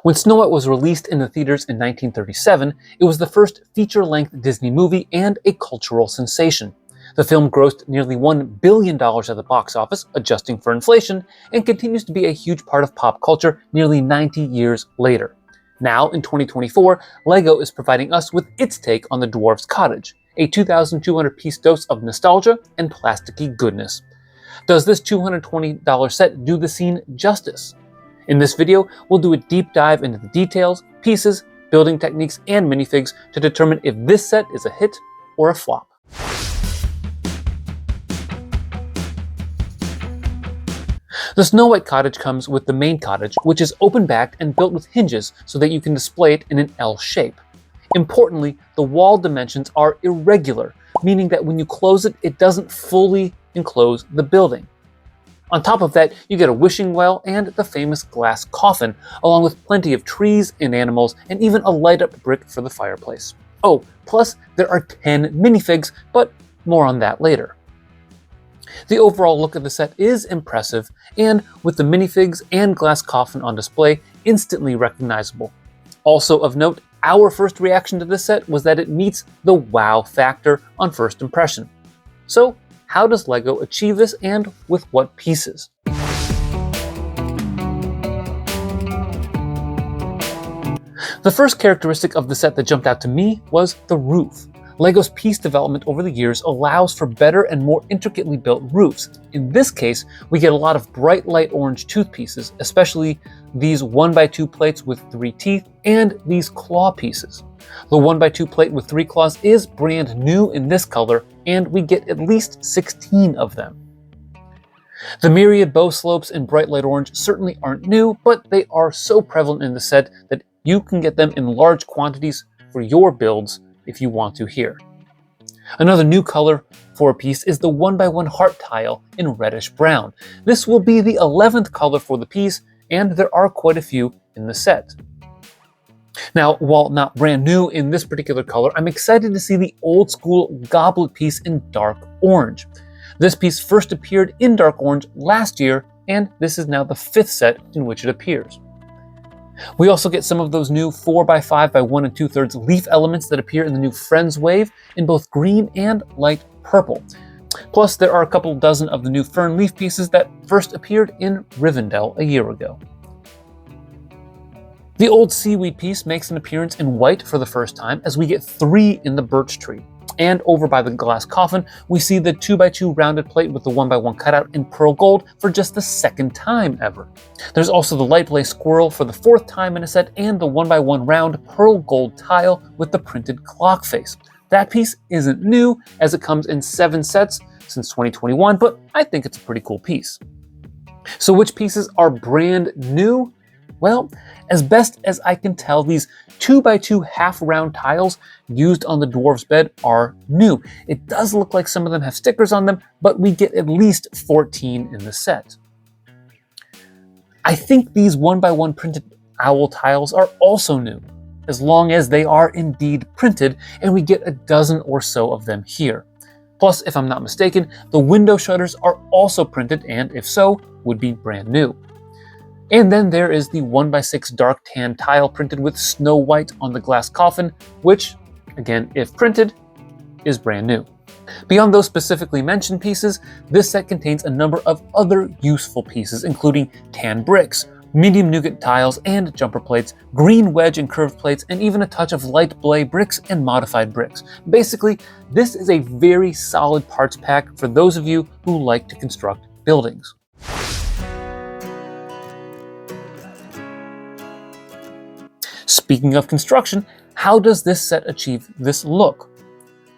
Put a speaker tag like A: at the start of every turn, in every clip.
A: When Snow White was released in the theaters in 1937, it was the first feature-length Disney movie and a cultural sensation. The film grossed nearly $1 billion at the box office, adjusting for inflation, and continues to be a huge part of pop culture nearly 90 years later. Now, in 2024, LEGO is providing us with its take on the Dwarfs Cottage, a 2,200-piece dose of nostalgia and plasticky goodness. Does this $220 set do the scene justice? In this video, we'll do a deep dive into the details, pieces, building techniques, and minifigs to determine if this set is a hit or a flop. The Snow White cottage comes with the main cottage, which is open-backed and built with hinges so that you can display it in an L shape. Importantly, the wall dimensions are irregular, meaning that when you close it, it doesn't fully enclose the building. On top of that, you get a wishing well and the famous glass coffin, along with plenty of trees and animals, and even a light-up brick for the fireplace. Oh, plus there are 10 minifigs, but more on that later. The overall look of the set is impressive, and with the minifigs and glass coffin on display, instantly recognizable. Also of note, our first reaction to this set was that it meets the wow factor on first impression. So, how does LEGO achieve this, and with what pieces? The first characteristic of the set that jumped out to me was the roof. LEGO's piece development over the years allows for better and more intricately built roofs. In this case, we get a lot of bright light orange tooth pieces, especially these 1x2 plates with 3 teeth and these claw pieces. The 1x2 plate with 3 claws is brand new in this color, and we get at least 16 of them. The myriad bow slopes in bright light orange certainly aren't new, but they are so prevalent in the set that you can get them in large quantities for your builds if you want to here. Another new color for a piece is the 1x1 heart tile in reddish brown. This will be the 11th color for the piece, and there are quite a few in the set. Now, while not brand new in this particular color, I'm excited to see the old school goblet piece in dark orange. This piece first appeared in dark orange last year, and this is now the 5th set in which it appears. We also get some of those new 4x5 by 1 2/3 leaf elements that appear in the new Friends wave in both green and light purple. Plus, there are a couple dozen of the new fern leaf pieces that first appeared in Rivendell a year ago. The old seaweed piece makes an appearance in white for the first time, as we get 3 in the birch tree. And over by the glass coffin, we see the 2x2 rounded plate with the 1x1 cutout in pearl gold for just the 2nd time ever. There's also the light blaze squirrel for the 4th time in a set, and the 1x1 round pearl gold tile with the printed clock face. That piece isn't new, as it comes in 7 sets since 2021, but I think it's a pretty cool piece. So which pieces are brand new? Well, as best as I can tell, these 2x2 half-round tiles used on the dwarf's bed are new. It does look like some of them have stickers on them, but we get at least 14 in the set. I think these 1x1 printed owl tiles are also new, as long as they are indeed printed, and we get a dozen or so of them here. Plus, if I'm not mistaken, the window shutters are also printed, and if so, would be brand new. And then there is the 1x6 dark tan tile printed with Snow White on the glass coffin, which, again, if printed, is brand new. Beyond those specifically mentioned pieces, this set contains a number of other useful pieces, including tan bricks, medium nougat tiles and jumper plates, green wedge and curved plates, and even a touch of light blay bricks and modified bricks. Basically, this is a very solid parts pack for those of you who like to construct buildings. Speaking of construction, how does this set achieve this look?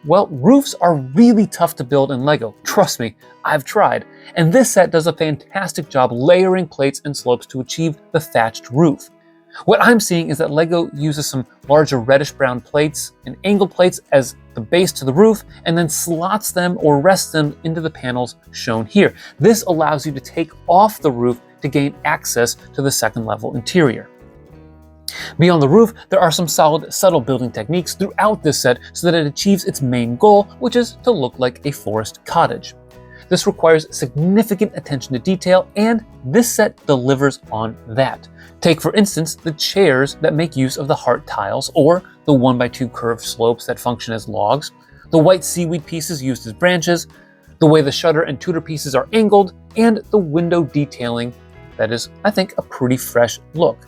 A: Well, roofs are really tough to build in LEGO. Trust me, I've tried. And this set does a fantastic job layering plates and slopes to achieve the thatched roof. What I'm seeing is that LEGO uses some larger reddish brown plates and angled plates as the base to the roof, and then slots them or rests them into the panels shown here. This allows you to take off the roof to gain access to the 2nd level interior. Beyond the roof, there are some solid, subtle building techniques throughout this set so that it achieves its main goal, which is to look like a forest cottage. This requires significant attention to detail, and this set delivers on that. Take, for instance, the chairs that make use of the heart tiles, or the 1x2 curved slopes that function as logs, the white seaweed pieces used as branches, the way the shutter and Tudor pieces are angled, and the window detailing that is, I think, a pretty fresh look.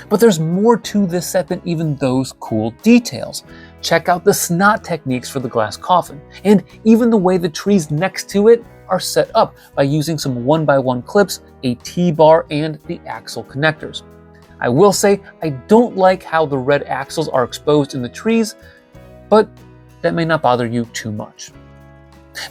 A: But there's more to this set than even those cool details. Check out the snot techniques for the glass coffin, and even the way the trees next to it are set up by using some 1x1 clips, a T-bar, and the axle connectors. I will say I don't like how the red axles are exposed in the trees, but that may not bother you too much.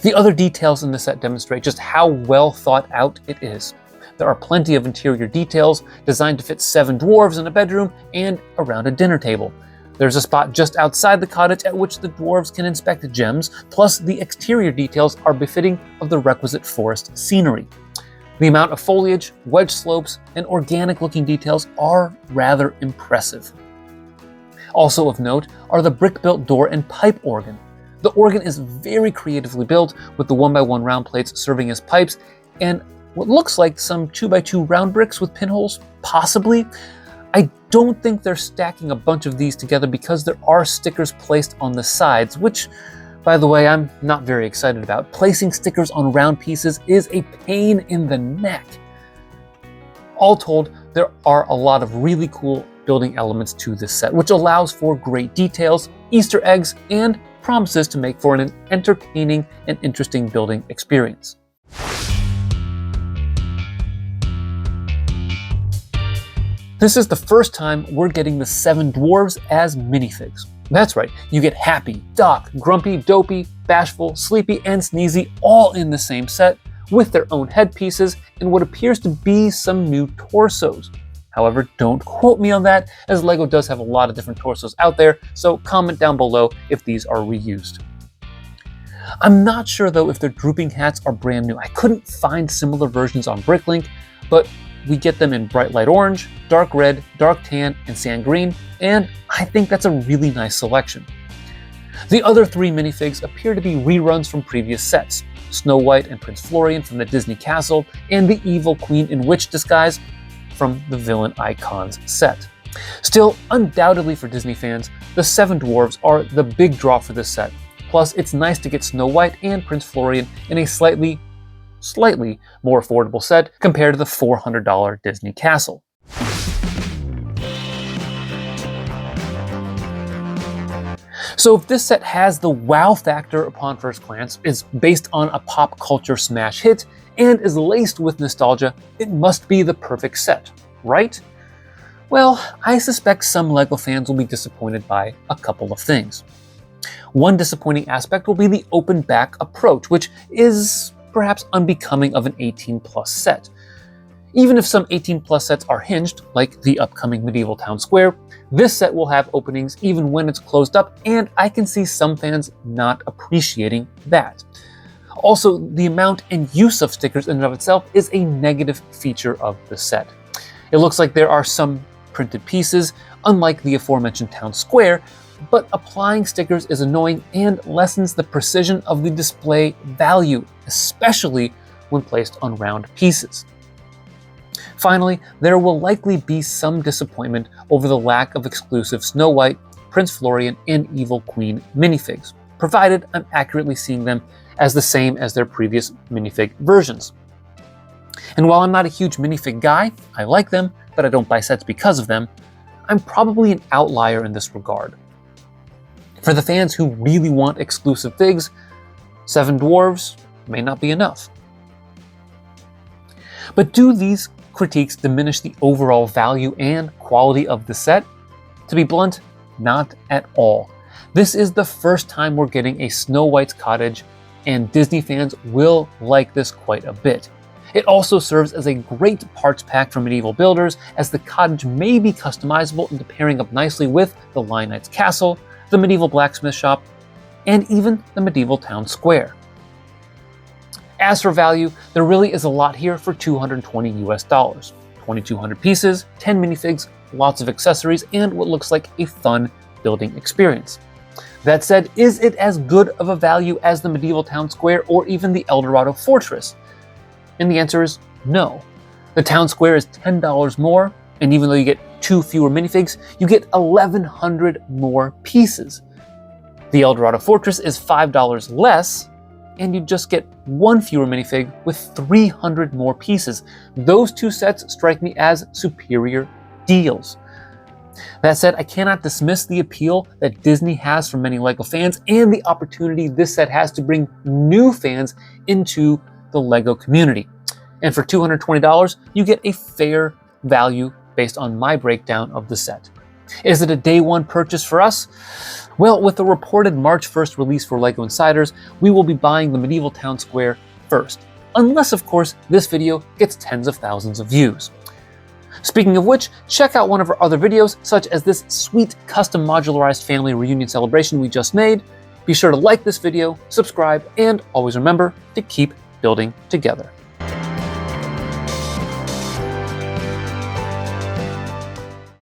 A: The other details in the set demonstrate just how well thought out it is. There are plenty of interior details designed to fit 7 dwarves in a bedroom and around a dinner table. There's a spot just outside the cottage at which the dwarves can inspect gems, plus the exterior details are befitting of the requisite forest scenery. The amount of foliage, wedge slopes, and organic-looking details are rather impressive. Also of note are the brick-built door and pipe organ. The organ is very creatively built, with the 1x1 round plates serving as pipes, and what looks like some 2x2 round bricks with pinholes, possibly. I don't think they're stacking a bunch of these together because there are stickers placed on the sides, which, by the way, I'm not very excited about. Placing stickers on round pieces is a pain in the neck. All told, there are a lot of really cool building elements to this set, which allows for great details, Easter eggs, and promises to make for an entertaining and interesting building experience. This is the first time we're getting the 7 dwarves as minifigs. That's right, you get Happy, Doc, Grumpy, Dopey, Bashful, Sleepy, and Sneezy all in the same set, with their own headpieces and what appears to be some new torsos. However, don't quote me on that, as LEGO does have a lot of different torsos out there, so comment down below if these are reused. I'm not sure though if their drooping hats are brand new. I couldn't find similar versions on Bricklink, but we get them in bright light orange, dark red, dark tan, and sand green, and I think that's a really nice selection. The other 3 minifigs appear to be reruns from previous sets: Snow White and Prince Florian from the Disney Castle, and the Evil Queen in witch disguise from the Villain Icons set. Still, undoubtedly for Disney fans, the 7 dwarves are the big draw for this set. Plus, it's nice to get Snow White and Prince Florian in a slightly more affordable set compared to the $400 Disney Castle. So if this set has the wow factor upon first glance, is based on a pop culture smash hit, and is laced with nostalgia, it must be the perfect set, right? Well, I suspect some LEGO fans will be disappointed by a couple of things. One disappointing aspect will be the open back approach, which is perhaps unbecoming of an 18+ set. Even if some 18+ sets are hinged, like the upcoming Medieval Town Square, this set will have openings even when it's closed up, and I can see some fans not appreciating that. Also, the amount and use of stickers in and of itself is a negative feature of the set. It looks like there are some printed pieces, unlike the aforementioned Town Square, but applying stickers is annoying and lessens the precision of the display value, especially when placed on round pieces. Finally, there will likely be some disappointment over the lack of exclusive Snow White, Prince Florian, and Evil Queen minifigs, provided I'm accurately seeing them as the same as their previous minifig versions. And while I'm not a huge minifig guy, I like them, but I don't buy sets because of them, I'm probably an outlier in this regard. For the fans who really want exclusive figs, 7 dwarves may not be enough. But do these critiques diminish the overall value and quality of the set? To be blunt, not at all. This is the first time we're getting a Snow White's cottage, and Disney fans will like this quite a bit. It also serves as a great parts pack for medieval builders, as the cottage may be customizable into pairing up nicely with the Lion Knight's castle, the medieval blacksmith shop, and even the medieval town square. As for value, there really is a lot here for $220 US. 2,200 pieces, 10 minifigs, lots of accessories, and what looks like a fun building experience. That said, is it as good of a value as the medieval town square or even the Eldorado Fortress? And the answer is no. The town square is $10 more, and even though you get 2 fewer minifigs, you get 1,100 more pieces. The Eldorado Fortress is $5 less, and you just get 1 fewer minifig with 300 more pieces. Those two sets strike me as superior deals. That said, I cannot dismiss the appeal that Disney has for many LEGO fans and the opportunity this set has to bring new fans into the LEGO community. And for $220, you get a fair value based on my breakdown of the set. Is it a day one purchase for us? Well, with the reported March 1st release for LEGO Insiders, we will be buying the medieval town square first. Unless, of course, this video gets tens of thousands of views. Speaking of which, check out one of our other videos, such as this sweet custom modularized family reunion celebration we just made. Be sure to like this video, subscribe, and always remember to keep building together.